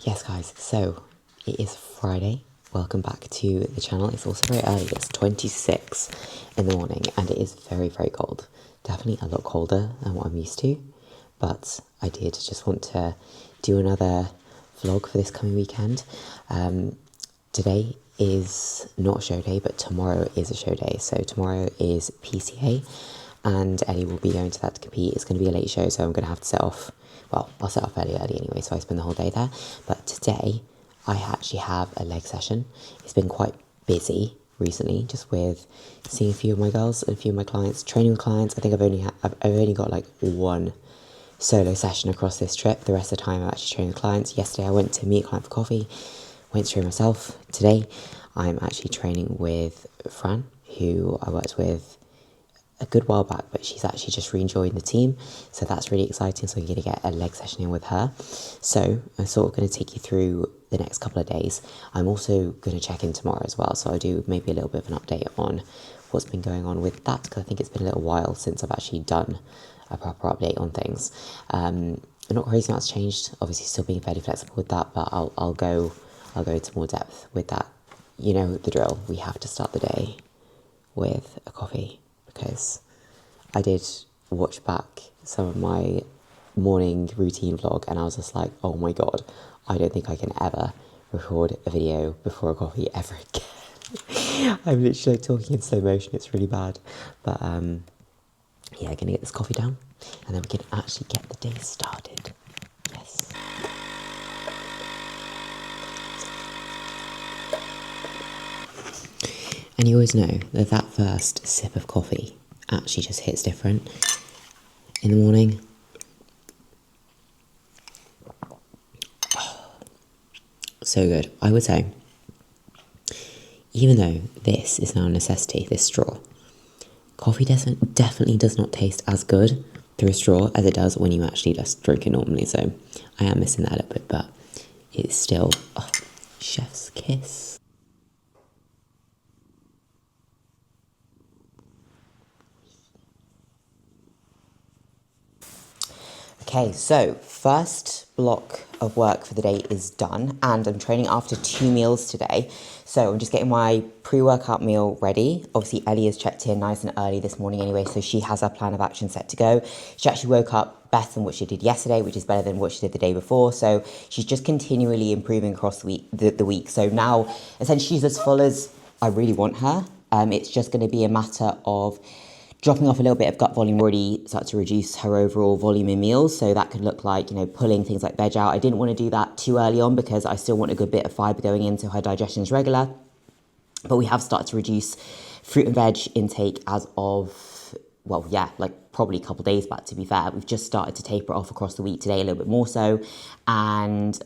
Yes guys, so it is Friday. Welcome back to the channel. It's also very early, it's 26 in the morning and it is very, very cold. Definitely a lot colder than what I'm used to, but I did just want to do another vlog for this coming weekend. Today is not a show day, but tomorrow is a show day. So tomorrow is PCA and Ellie will be going to that to compete. It's going to be a late show, so I'm going to have to set off. Well, I'll set off fairly early anyway, so I spend the whole day there. But today, I actually have a leg session. It's been quite busy recently, just with seeing a few of my girls and a few of my clients, training with clients. I think I've only got like one solo session across this trip. The rest of the time, I'm actually training with clients. Yesterday, I went to meet a client for coffee, went to train myself. Today, I'm actually training with Fran, who I worked with a good while back, but she's actually just re-joined the team, so that's really exciting. So we're going to get a leg session in with her. So I'm sort of going to take you through the next couple of days. I'm also going to check in tomorrow as well, so I'll do maybe a little bit of an update on what's been going on with that, because I think it's been a little while since I've actually done a proper update on things. Not crazy much changed, obviously still being fairly flexible with that, but I'll go into more depth with that. You know the drill, we have to start the day with a coffee, because I did watch back some of my morning routine vlog and I was just like, oh my god, I don't think I can ever record a video before a coffee ever again. I'm literally talking in slow motion, it's really bad. But yeah, gonna get this coffee down and then we can actually get the day started. Yes. And you always know that that first sip of coffee actually just hits different in the morning. Oh, so good. I would say, even though this is now a necessity, this straw, coffee definitely does not taste as good through a straw as it does when you actually just drink it normally. So I am missing that a little bit, but it's still, oh, chef's kiss. Okay, so first block of work for the day is done and I'm training after 2 meals today. So I'm just getting my pre-workout meal ready. Obviously Ellie has checked in nice and early this morning anyway, so she has her plan of action set to go. She actually woke up better than what she did yesterday, which is better than what she did the day before. So she's just continually improving across the week. So now essentially she's as full as I really want her. It's just going to be a matter of dropping off a little bit of gut volume. Already started to reduce her overall volume in meals, so that could look like, you know, pulling things like veg out. I didn't want to do that too early on because I still want a good bit of fibre going in so her digestion is regular. But we have started to reduce fruit and veg intake as of, well, yeah, like probably a couple of days back, to be fair. We've just started to taper off across the week today a little bit more so. And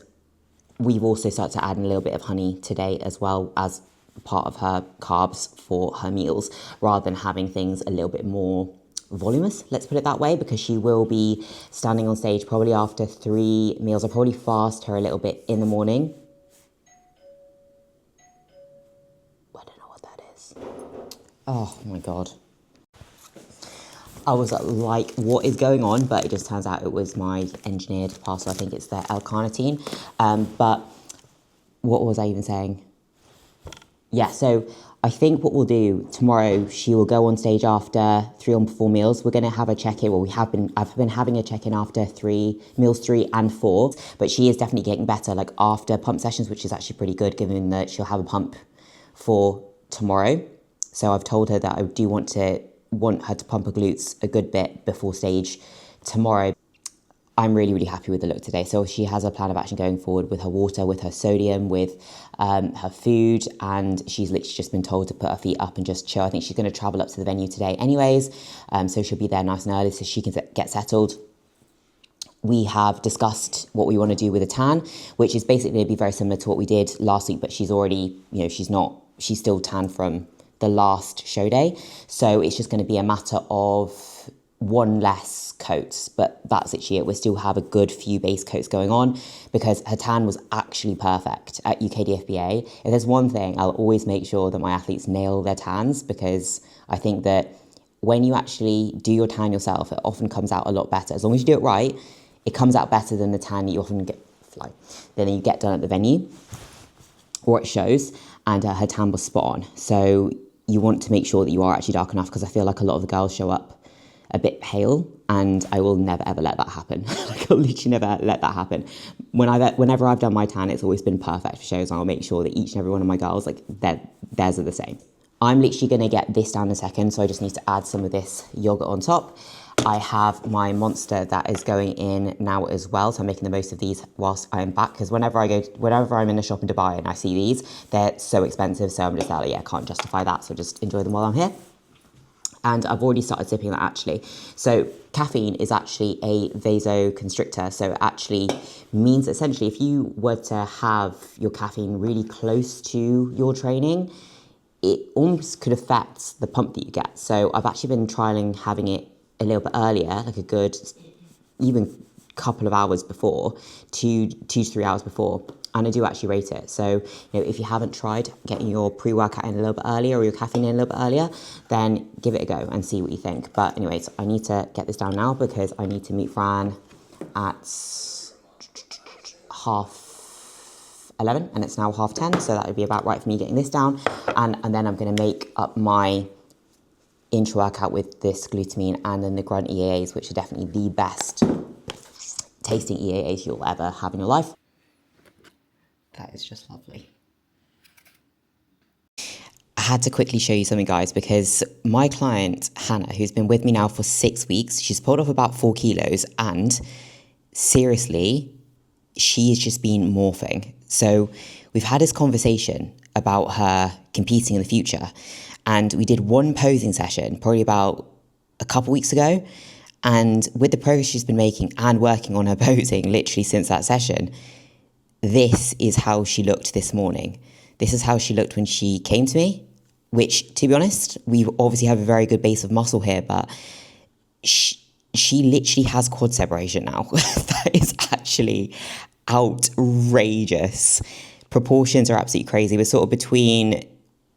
we've also started to add in a little bit of honey today as well as part of her carbs for her meals, rather than having things a little bit more voluminous, let's put it that way, because she will be standing on stage probably after 3 meals. I'll probably fast her a little bit in the morning. I don't know what that is. Oh my god. I was like, what is going on? But it just turns out it was my engineered parcel. I think it's the L-carnitine. But what was I even saying? Yeah, so I think what we'll do tomorrow, she will go on stage after 3 or 4 meals. We're going to have a check-in. Well, I've been having a check-in after meals 3 and 4, but she is definitely getting better, like after pump sessions, which is actually pretty good, given that she'll have a pump for tomorrow. So I've told her that I do want her to pump her glutes a good bit before stage tomorrow. I'm really, really happy with the look today. So she has a plan of action going forward with her water, with her sodium, with her food, and she's literally just been told to put her feet up and just chill. I think she's going to travel up to the venue today anyways, so she'll be there nice and early so she can get settled. We have discussed what we want to do with a tan, which is basically going to be very similar to what we did last week, but she's already, you know, she's still tan from the last show day. So it's just going to be a matter of 1 less coats, but that's literally it. We'll still have a good few base coats going on because her tan was actually perfect at UKDFBA. If there's one thing, I'll always make sure that my athletes nail their tans, because I think that when you actually do your tan yourself, it often comes out a lot better. As long as you do it right, it comes out better than the tan that you often get butterfly. Then you get done at the venue, or it shows, and her tan was spot on. So you want to make sure that you are actually dark enough, because I feel like a lot of the girls show up a bit pale, and I will never ever let that happen. Like, I'll literally never let that happen. Whenever I've done my tan, it's always been perfect for shows, and I'll make sure that each and every one of my girls, like, theirs are the same. I'm literally going to get this down in a second, so I just need to add some of this yogurt on top. I have my Monster that is going in now as well, so I'm making the most of these whilst I'm back, because whenever I'm in a shop in Dubai and I see these, they're so expensive, so I'm just like, yeah, I can't justify that, so just enjoy them while I'm here. And I've already started sipping that, actually. So caffeine is actually a vasoconstrictor, so it actually means essentially if you were to have your caffeine really close to your training, it almost could affect the pump that you get. So I've actually been trialing having it a little bit earlier, like a good, even couple of hours before, two to 3 hours before, and I do actually rate it. So, if you haven't tried getting your pre-workout in a little bit earlier, or your caffeine in a little bit earlier, then give it a go and see what you think. But anyways, I need to get this down now, because I need to meet Fran at 11:30, and it's now 10:30, so that would be about right for me getting this down, and then I'm going to make up my intro workout with this glutamine and then the grunt EAAs, which are definitely the best tasting EAAs you'll ever have in your life. That is just lovely. I had to quickly show you something, guys, because my client Hannah, who's been with me now for 6 weeks, she's pulled off about 4 kilos, and seriously, she has just been morphing. So we've had this conversation about her competing in the future, and we did one posing session probably about a couple weeks ago, and with the progress she's been making and working on her posing literally since that session, this is how she looked this morning. This is how she looked when she came to me, which, to be honest, we obviously have a very good base of muscle here, but she literally has quad separation now. That is actually outrageous. Proportions are absolutely crazy. We're sort of between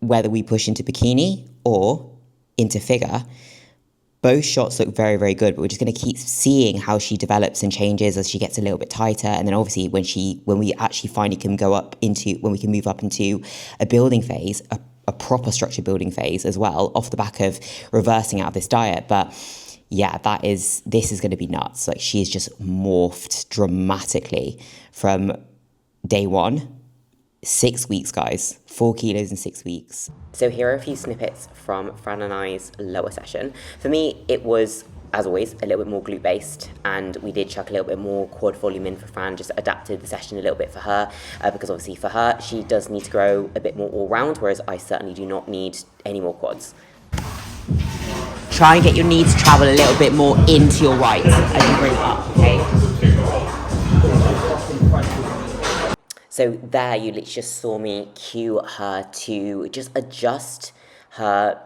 whether we push into bikini or into figure. Both shots look very, very good, but we're just going to keep seeing how she develops and changes as she gets a little bit tighter. And then obviously when we actually finally can when we can move up into a building phase, a proper structured building phase as well, off the back of reversing out of this diet. But yeah, this is going to be nuts. Like, she's just morphed dramatically from day one. 6 weeks, guys. 4 kilos in 6 weeks. So here are a few snippets from Fran and I's lower session. For me, it was, as always, a little bit more glute based, and we did chuck a little bit more quad volume in for Fran, just adapted the session a little bit for her, because obviously for her, she does need to grow a bit more all round, whereas I certainly do not need any more quads. Try and get your knees to travel a little bit more into your right as you bring it up, okay? So there, you literally just saw me cue her to just adjust her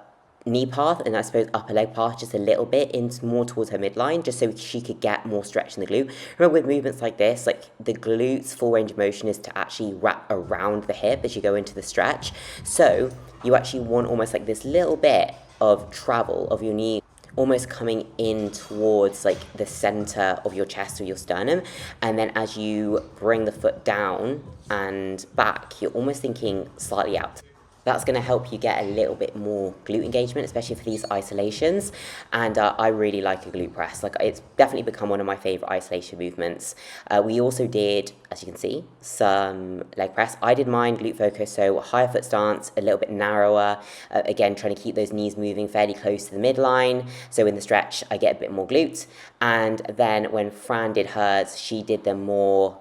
knee path and I suppose upper leg path just a little bit more towards her midline, just so she could get more stretch in the glute. Remember, with movements like this, like the glute's full range of motion is to actually wrap around the hip as you go into the stretch. So you actually want almost like this little bit of travel of your knee almost coming in towards like the center of your chest or your sternum, and then as you bring the foot down and back, you're almost thinking slightly out. That's going to help you get a little bit more glute engagement, especially for these isolations. And I really like a glute press. Like, it's definitely become one of my favorite isolation movements. We also did, as you can see, some leg press. I did mine glute focus, so higher foot stance, a little bit narrower. Again, trying to keep those knees moving fairly close to the midline. So in the stretch, I get a bit more glute. And then when Fran did hers, she did them more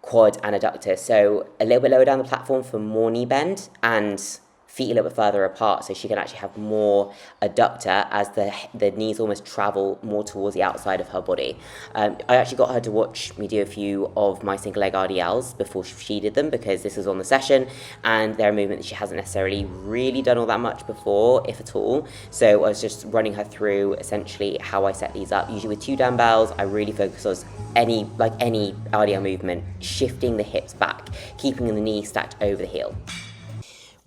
quad and adductor. So a little bit lower down the platform for more knee bend, and feet a little bit further apart, so she can actually have more adductor as the knees almost travel more towards the outside of her body. I actually got her to watch me do a few of my single leg RDLs before she did them, because this was on the session and they're a movement that she hasn't necessarily really done all that much before, if at all. So I was just running her through essentially how I set these up. Usually with 2 dumbbells, I really focus on any RDL movement, shifting the hips back, keeping the knee stacked over the heel.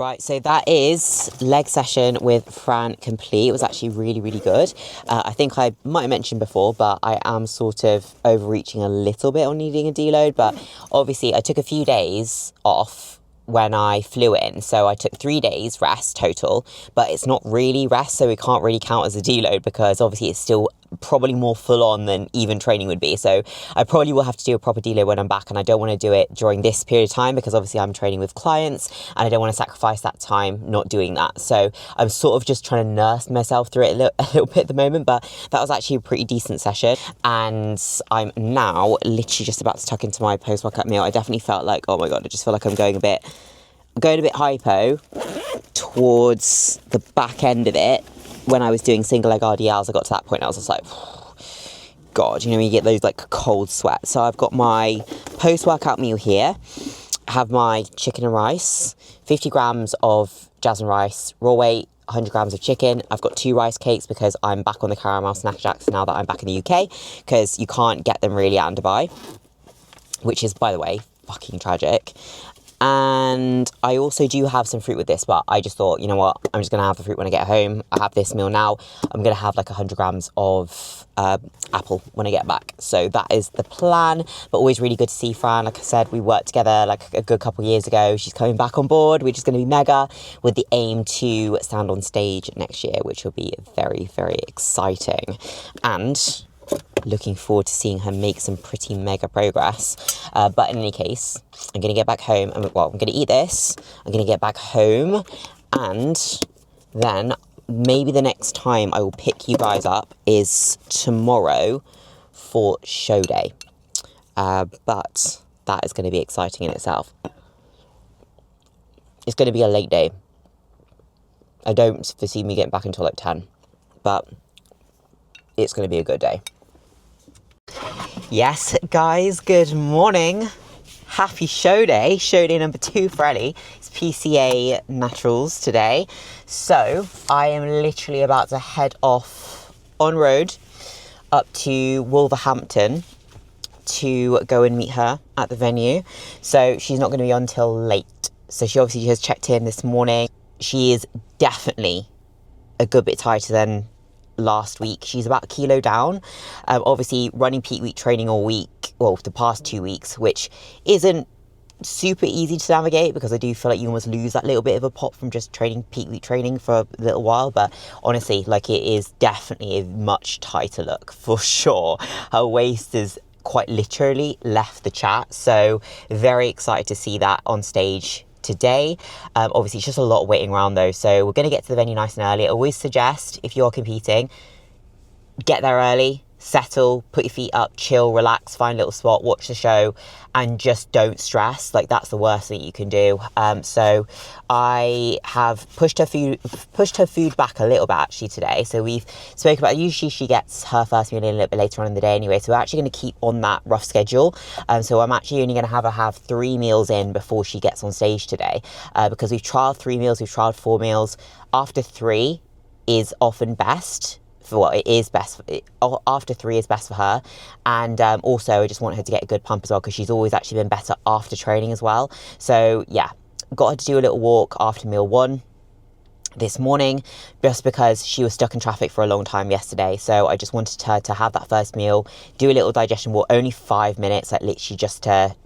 Right, so that is leg session with Fran complete. It was actually really, really good. I think I might have mentioned before, but I am sort of overreaching a little bit on needing a deload. But obviously, I took a few days off when I flew in. So I took 3 days rest total, but it's not really rest. So it can't really count as a deload because obviously it's still probably more full on than even training would be. So I probably will have to do a proper deload when I'm back, and I don't want to do it during this period of time because obviously I'm training with clients and I don't want to sacrifice that time not doing that. So I'm sort of just trying to nurse myself through it a little bit at the moment, but that was actually a pretty decent session. And I'm now literally just about to tuck into my post-workout meal. I definitely felt like, oh my God, I just feel like I'm going a bit hypo towards the back end of it. When I was doing single leg RDLs, I got to that point, I was just like, God, you know, you get those like cold sweats. So I've got my post-workout meal here. I have my chicken and rice, 50 grams of jasmine rice, raw weight, 100 grams of chicken. I've got 2 rice cakes because I'm back on the caramel snack jacks now that I'm back in the UK, because you can't get them really at Dubai, which is, by the way, fucking tragic. And I also do have some fruit with this, but I just thought, you know what, I'm just going to have the fruit when I get home. I have this meal now. I'm going to have like 100 grams of apple when I get back. So that is the plan, but always really good to see Fran. Like I said, we worked together like a good couple of years ago. She's coming back on board, which is going to be mega, with the aim to stand on stage next year, which will be very, very exciting. And looking forward to seeing her make some pretty mega progress. But in any case, I'm going to get back home. I'm going to eat this. I'm going to get back home. And then maybe the next time I will pick you guys up is tomorrow for show day. But that is going to be exciting in itself. It's going to be a late day. I don't foresee me getting back until like 10. But it's going to be a good day. Yes, guys, good morning. Happy show day number 2 for Ellie. It's PCA Naturals today. So I am literally about to head off on road up to Wolverhampton to go and meet her at the venue. So she's not going to be on till late. So she obviously has checked in this morning. She is definitely a good bit tighter than last week. She's about 1 kilo down. Obviously running peak week training all week, well, the past 2 weeks, which isn't super easy to navigate because I do feel like you almost lose that little bit of a pop from just training peak week training for a little while. But honestly, like, it is definitely a much tighter look for sure. Her waist is quite literally left the chat, so very excited to see that on stage today. Obviously it's just a lot of waiting around though, so we're going to get to the venue nice and early. I always suggest, if you're competing, get there early, settle, put your feet up, chill, relax, find a little spot, watch the show, and just don't stress. Like, that's the worst thing you can do. So I have pushed her food back a little bit actually today. So we've spoken about, usually she gets her first meal in a little bit later on in the day anyway, so we're actually going to keep on that rough schedule. So I'm actually only going to have her have 3 meals in before she gets on stage today, because we've trialed 3 meals, we've trialed 4 meals. After 3 is often best. Well, it is best, after 3 is best for her. And also I just want her to get a good pump as well, because she's always actually been better after training as well. So yeah, got her to do a little walk after meal 1 this morning, just because she was stuck in traffic for a long time yesterday. So I just wanted her to have that first meal, do a little digestion walk, only 5 minutes, like literally just to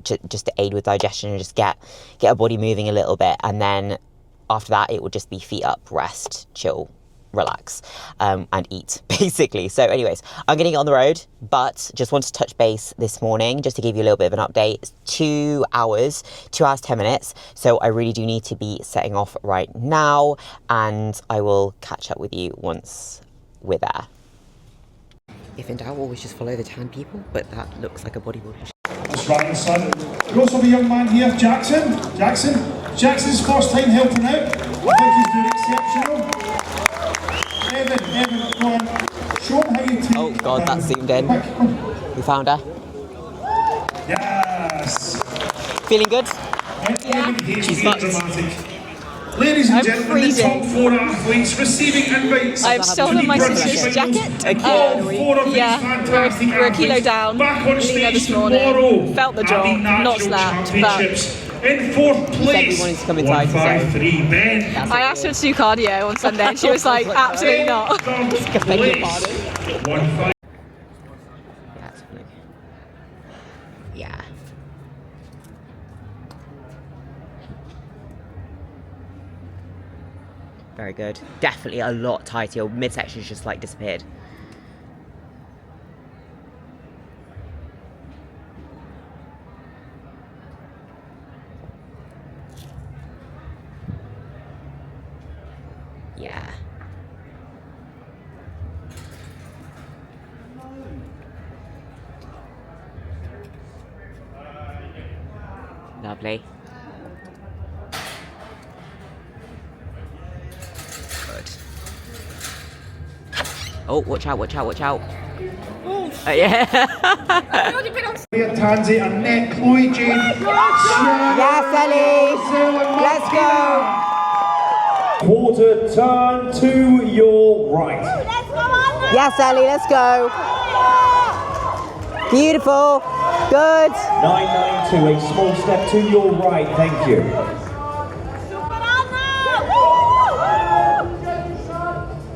aid with digestion and just get her body moving a little bit. And then after that, it would just be feet up, rest, chill, relax, and eat, basically. So anyways, I'm going to get on the road, but just wanted to touch base this morning just to give you a little bit of an update. It's 2 hours 10 minutes, so I really do need to be setting off right now, and I will catch up with you once we're there. If in doubt, always just follow the tan people, but that looks like a bodybuilder. That's right, son. We also have a young man here, Jackson. Jackson's first time helping out. I think he's doing exceptional. Evan, go on. Show him how you take. Oh God, that zoomed in. We found her. Yes. Feeling good? Evan, She's fucked. Ladies and I'm gentlemen, freezing. the top 4 athletes receiving invites. I've stolen my sister's jacket. All 4 of these Yeah, fantastic we're a kilo athletes down. back on Lena stage this tomorrow morning. Felt the at drop, the not National slapped, but Championships. In 4th place, wanted to come inside, so- 153 men. I asked her to do cardio on Sunday and she was like, absolutely not. Yeah. Very good. Definitely a lot tighter. Your midsection's just like disappeared. Yeah. Lovely. Good. Oh, watch out, watch out, watch out. Yeah. Tansy and Nick, Chloe, Jane. Yes, Ellie. Let's go. Quarter turn to your right. Yes, Ellie, let's go. Beautiful. Good. 992, a small step to your right, thank you.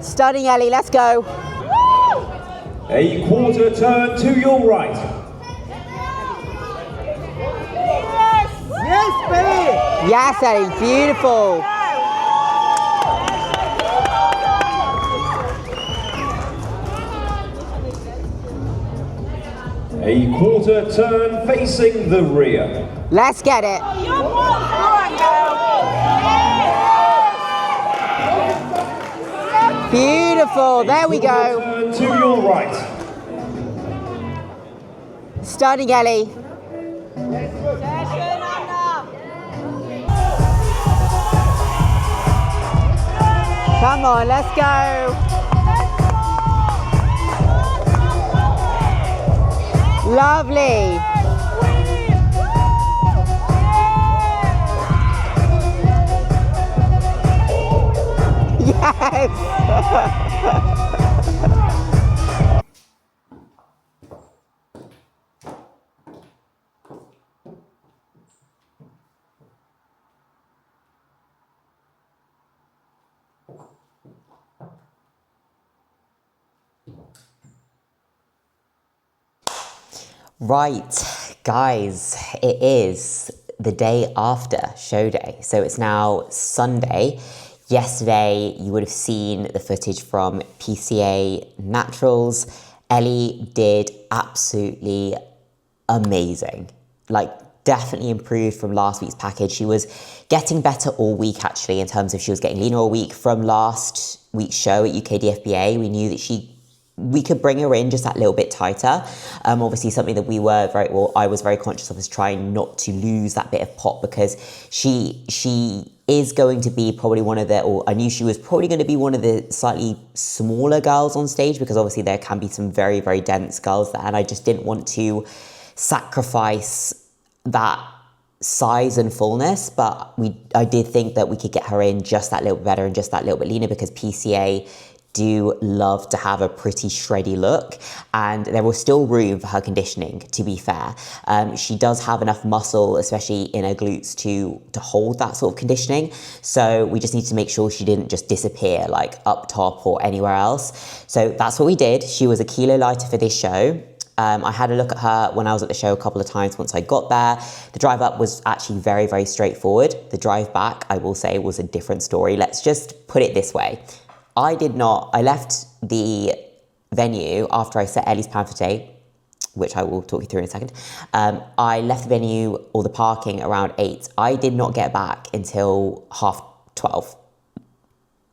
Stunning, Ellie, let's go. A quarter turn to your right. Yes, Ellie, beautiful. A quarter turn facing the rear. Let's get it. Beautiful, there we go. Turn to your right. Stunning, Ellie. Come on, let's go. Lovely. Yes. Right, guys, it is the day after show day. So it's now Sunday. Yesterday, you would have seen the footage from PCA Naturals. Ellie did absolutely amazing. Like, definitely improved from last week's package. She was getting better all week, actually, in terms of she was getting leaner all week. From last week's show at UKDFBA, we knew that we could bring her in just that little bit tighter. Obviously something that I was very conscious of is trying not to lose that bit of pop, because she is going to be probably I knew she was probably going to be one of the slightly smaller girls on stage, because obviously there can be some very, very dense girls there, and I just didn't want to sacrifice that size and fullness, but I did think that we could get her in just that little bit better and just that little bit leaner, because PCA do love to have a pretty shreddy look, and there was still room for her conditioning, to be fair. She does have enough muscle, especially in her glutes, to hold that sort of conditioning, so we just need to make sure she didn't just disappear like up top or anywhere else. So that's what we did. She was a kilo lighter for this show. I had a look at her when I was at the show a couple of times once I got there. The drive up was actually very, very straightforward. The drive back, I will say, was a different story. Let's just put it this way. I left the venue after I set Ellie's plan for today, which I will talk you through in a second. I left the venue or the parking around 8. I did not get back until 12:30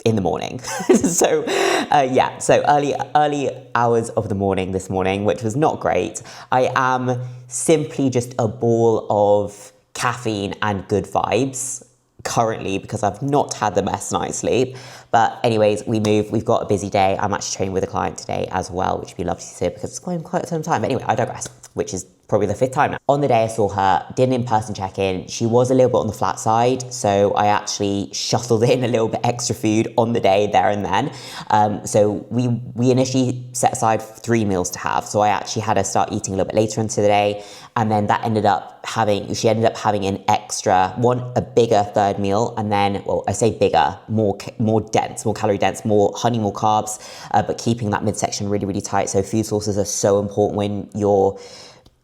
in the morning. So early hours of the morning this morning, which was not great. I am simply just a ball of caffeine and good vibes currently, because I've not had the best night's sleep. But anyways, we've got a busy day. I'm actually training with a client today as well, which would be lovely to see, because it's going quite some time. But anyway, I digress, which is probably the 5th time now. On the day I saw her, did an in-person check-in. She was a little bit on the flat side, so I actually shuttled in a little bit extra food on the day there and then. So we initially set aside 3 meals to have, so I actually had her start eating a little bit later into the day, and then that she ended up having an extra a bigger 3rd meal, and then, well, I say bigger, more dense, more calorie dense, more honey, more carbs, but keeping that midsection really, really tight. So food sources are so important when you're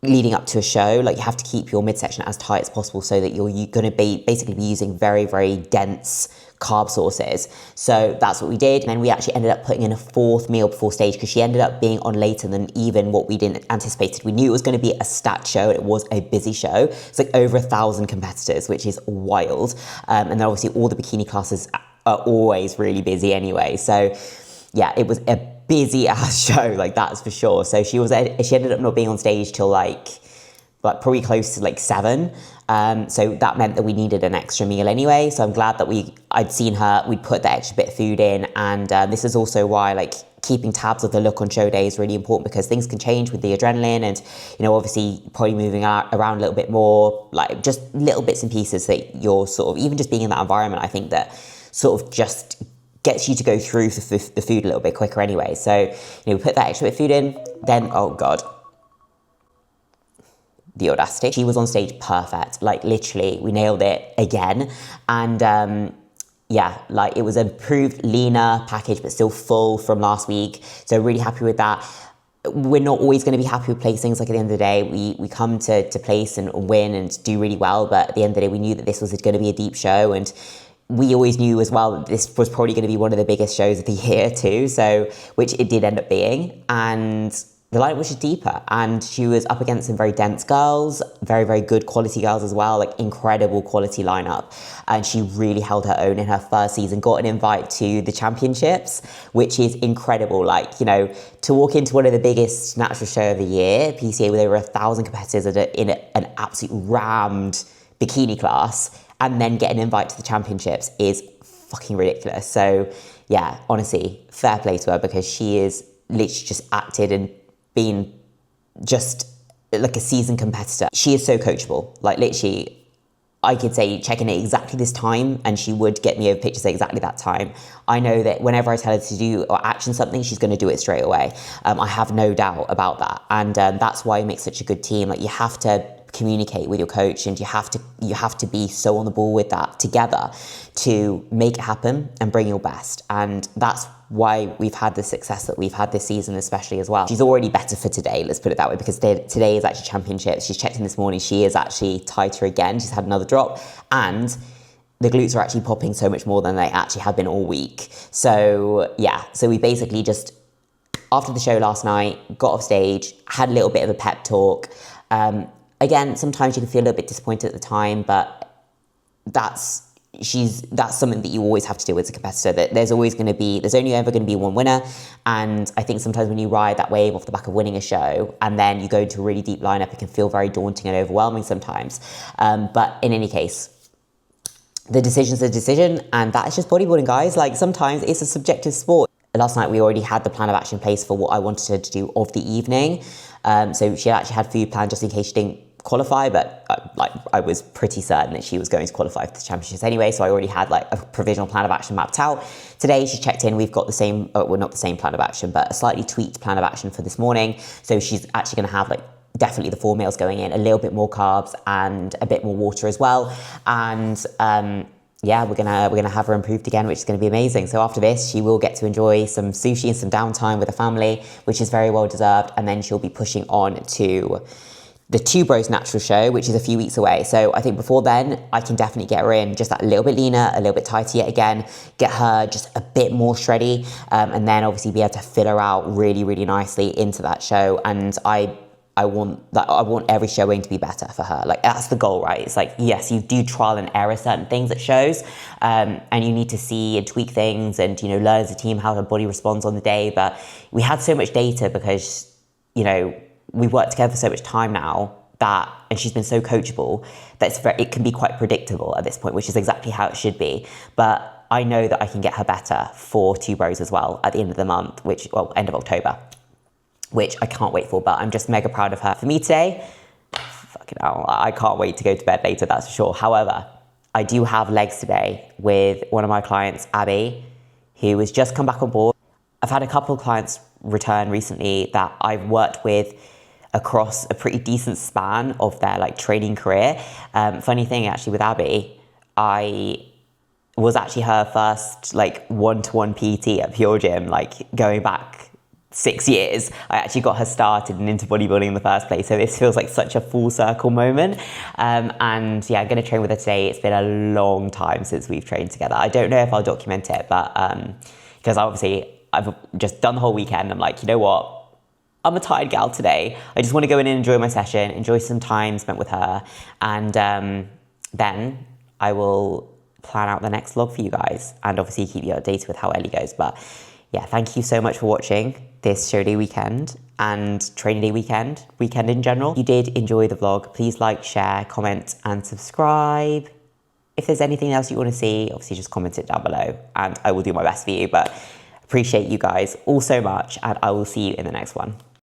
leading up to a show. Like, you have to keep your midsection as tight as possible so that you're going to basically be using very, very dense carb sources. So that's what we did. And then we actually ended up putting in a 4th meal before stage because she ended up being on later than even what we didn't anticipate. We knew it was going to be a stat show. It was a busy show. It's like over 1,000 competitors, which is wild. And then obviously all the bikini classes are always really busy anyway. So yeah, it was a busy ass show, like, that's for sure. So she ended up not being on stage till like probably close to like 7. So that meant that we needed an extra meal anyway. So I'm glad that I'd seen her, we'd put that extra bit of food in. And this is also why, like, keeping tabs of the look on show day is really important because things can change with the adrenaline and, you know, obviously probably moving around a little bit more, like just little bits and pieces that you're sort of, even just being in that environment, I think that sort of just gets you to go through the food a little bit quicker anyway. So, you know, we put that extra bit of food in, then, oh God, the audacity. She was on stage perfect, like literally, we nailed it again. And yeah, like it was an improved, leaner package, but still full from last week. So really happy with that. We're not always going to be happy with placings. Like, at the end of the day, we come to place and win and do really well. But at the end of the day, we knew that this was going to be a deep show, and we always knew as well that this was probably going to be one of the biggest shows of the year too, so, which it did end up being. And the lineup was just deeper, and she was up against some very dense girls, very, very good quality girls as well, like incredible quality lineup. And she really held her own in her first season, got an invite to the championships, which is incredible. Like, you know, to walk into one of the biggest natural show of the year, PCA, with over 1,000 competitors in an absolute rammed bikini class, and then get an invite to the championships is fucking ridiculous. So yeah, honestly, fair play to her, because she is literally just acted and been just like a seasoned competitor. She is so coachable. Like, literally, I could say check in at exactly this time and she would get me over pictures at exactly that time. I know that whenever I tell her to do or action something, she's going to do it straight away. I have no doubt about that. And that's why it makes such a good team. Like, you have to communicate with your coach, and you have to be so on the ball with that together to make it happen and bring your best. And that's why we've had the success that we've had this season, especially as well. She's already better for today, let's put it that way, because today is actually championships. She's checked in this morning. She is actually tighter again. She's had another drop, and the glutes are actually popping so much more than they actually have been all week. So yeah, so we basically just, after the show last night, got off stage, had a little bit of a pep talk. Again, sometimes you can feel a little bit disappointed at the time, but that's something that you always have to do as a competitor. That there's only ever going to be one winner. And I think sometimes when you ride that wave off the back of winning a show, and then you go into a really deep lineup, it can feel very daunting and overwhelming sometimes. But in any case, the decision's a decision, and that is just bodybuilding, guys. Like, sometimes it's a subjective sport. Last night, we already had the plan of action in place for what I wanted her to do of the evening. So she actually had food planned just in case she didn't qualify, but I was pretty certain that she was going to qualify for the championships anyway, so I already had like a provisional plan of action mapped out. Today she's checked in, we've got the same, well, not the same plan of action, but a slightly tweaked plan of action for this morning. So she's actually going to have like definitely the 4 meals going in, a little bit more carbs and a bit more water as well. And yeah, we're gonna have her improved again, which is gonna be amazing. So after this, she will get to enjoy some sushi and some downtime with the family, which is very well deserved. And then she'll be pushing on to the Two Bros Natural Show, which is a few weeks away. So I think before then, I can definitely get her in just that little bit leaner, a little bit tighter yet again, get her just a bit more shreddy, and then obviously be able to fill her out really, really nicely into that show. And I want every showing to be better for her. Like, that's the goal, right? It's like, yes, you do trial and error certain things at shows, and you need to see and tweak things and, you know, learn as a team how her body responds on the day. But we had so much data because, you know, we've worked together for so much time now and she's been so coachable that it can be quite predictable at this point, which is exactly how it should be. But I know that I can get her better for Two Bros as well at the end of the month, end of October, which I can't wait for. But I'm just mega proud of her. For me today, fucking hell, I can't wait to go to bed later, that's for sure. However, I do have legs today with one of my clients, Abby, who has just come back on board. I've had a couple of clients return recently that I've worked with across a pretty decent span of their like training career. Funny thing actually with Abby, I was actually her first like one-to-one PT at Pure Gym, like going back 6 years. I actually got her started and into bodybuilding in the first place. So this feels like such a full circle moment. And yeah, I'm going to train with her today. It's been a long time since we've trained together. I don't know if I'll document it, but because obviously I've just done the whole weekend. I'm like, you know what? I'm a tired gal today. I just want to go in and enjoy my session, enjoy some time spent with her. And then I will plan out the next vlog for you guys and obviously keep you updated with how Ellie goes. But yeah, thank you so much for watching this show day weekend and training day weekend in general. If you did enjoy the vlog, please like, share, comment and subscribe. If there's anything else you want to see, obviously just comment it down below and I will do my best for you. But appreciate you guys all so much and I will see you in the next one.